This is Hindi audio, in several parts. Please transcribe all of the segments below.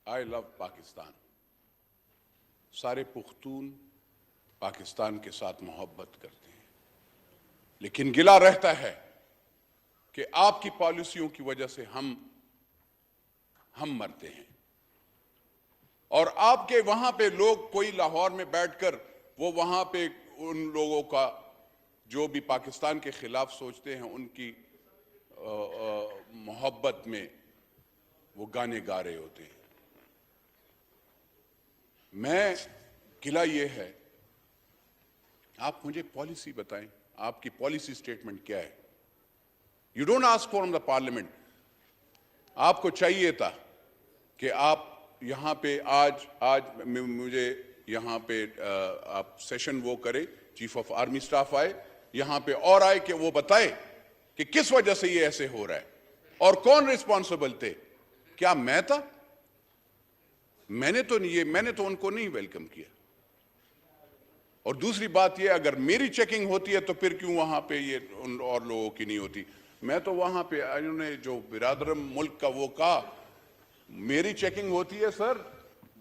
I love Pakistan. सारे पुख्तून पाकिस्तान के साथ मोहब्बत करते हैं, लेकिन गिला रहता है कि आपकी पॉलिसियों की वजह से हम मरते हैं। और आपके वहां पे लोग, कोई लाहौर में बैठकर वो वहां पे उन लोगों का जो भी पाकिस्तान के खिलाफ सोचते हैं उनकी मोहब्बत में वो गाने गा रहे होते हैं। मैं गिला ये है, आप मुझे पॉलिसी बताएं, आपकी पॉलिसी स्टेटमेंट क्या है। You don't ask from the parliament. आपको चाहिए था कि आप यहां पे आज मुझे यहां पे आप सेशन वो करें, चीफ ऑफ आर्मी स्टाफ आए यहां पे और आए कि वो बताए कि किस वजह से ये ऐसे हो रहा है और कौन रिस्पॉन्सिबल थे। क्या मैं था? मैंने तो उनको नहीं वेलकम किया। और दूसरी बात ये, अगर मेरी चेकिंग होती है तो फिर क्यों वहां पे ये उन और लोगों की नहीं होती। मैं तो वहां पे, इन्होंने जो बिरादर मुल्क का वो कहा, मेरी चेकिंग होती है सर।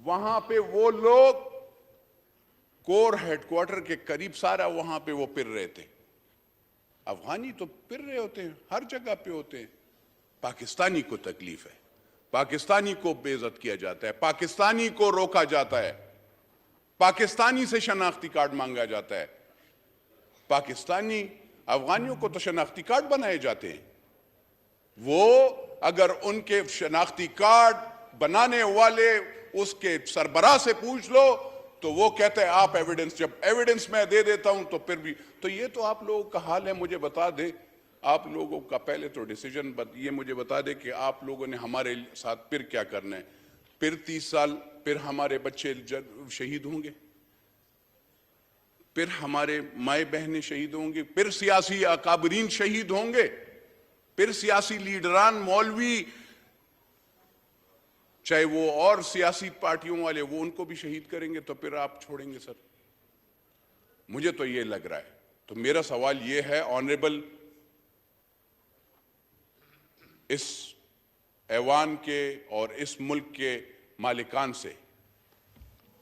वहां पे वो लोग कोर हेडक्वार्टर के करीब सारा वहां पे वो फिर रहे थे। अफगानी तो फिर रहे होते हैं, हर जगह पे होते हैं। पाकिस्तानी को तकलीफ है, पाकिस्तानी को बेइज्जत किया जाता है, पाकिस्तानी को रोका जाता है, पाकिस्तानी से शनाख्ती कार्ड मांगा जाता है। पाकिस्तानी अफगानियों को तो शनाख्ती कार्ड बनाए जाते हैं। वो अगर उनके शनाख्ती कार्ड बनाने वाले उसके सरबराह से पूछ लो तो वो कहते हैं आप एविडेंस, जब एविडेंस मैं दे देता हूं तो फिर भी। तो ये तो आप लोगों का हाल है। मुझे बता दे, आप लोगों का पहले तो डिसीजन ये मुझे बता दे कि आप लोगों ने हमारे साथ फिर क्या करना है। फिर 30 साल फिर हमारे बच्चे शहीद होंगे, फिर हमारे माए बहनें शहीद होंगे, फिर सियासी अकाबरीन शहीद होंगे, फिर सियासी लीडरान, मौलवी, चाहे वो और सियासी पार्टियों वाले, वो उनको भी शहीद करेंगे। तो फिर आप छोड़ेंगे सर? मुझे तो ये लग रहा है। तो मेरा सवाल ये है ऑनरेबल इस ऐवान के और इस मुल्क के मालिकान से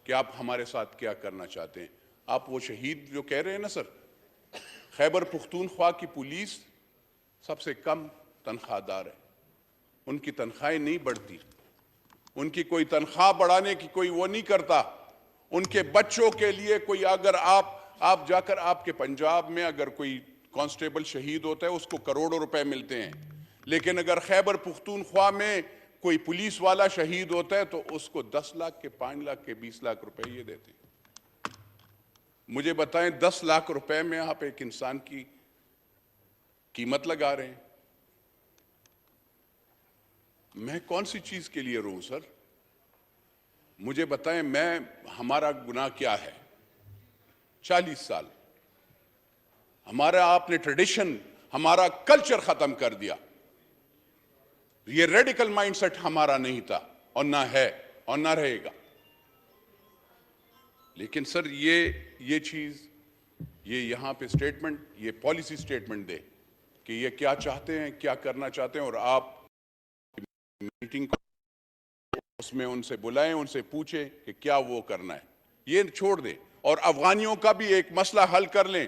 कि आप हमारे साथ क्या करना चाहते हैं। आप वो शहीद जो कह रहे हैं ना सर, खैबर पुख्तूनख्वा की पुलिस सबसे कम तनख्वाहदार है, उनकी तनख्वाहें नहीं बढ़ती, उनकी कोई तनख्वाह बढ़ाने की कोई वो नहीं करता। उनके बच्चों के लिए कोई, अगर आप जाकर, आपके पंजाब में अगर कोई कांस्टेबल शहीद होता है उसको करोड़ों रुपए मिलते हैं, लेकिन अगर खैबर पुख्तूनख्वा में कोई पुलिस वाला शहीद होता है तो उसको 10 लाख के, 5 लाख के, 20 लाख रुपए ये देते हैं। मुझे बताएं, 10 लाख रुपए में आप एक इंसान की कीमत लगा रहे हैं। मैं कौन सी चीज के लिए रो सर? मुझे बताएं, हमारा गुनाह क्या है? 40 साल हमारा आपने ट्रेडिशन, हमारा कल्चर खत्म कर दिया। ये रेडिकल माइंडसेट हमारा नहीं था और ना है और ना रहेगा। लेकिन सर ये चीज, ये यहां पे स्टेटमेंट, ये पॉलिसी स्टेटमेंट दे कि ये क्या चाहते हैं, क्या करना चाहते हैं। और आप मीटिंग उसमें उनसे बुलाएं, उनसे पूछें कि क्या वो करना है। ये छोड़ दें और अफगानियों का भी एक मसला हल कर लें।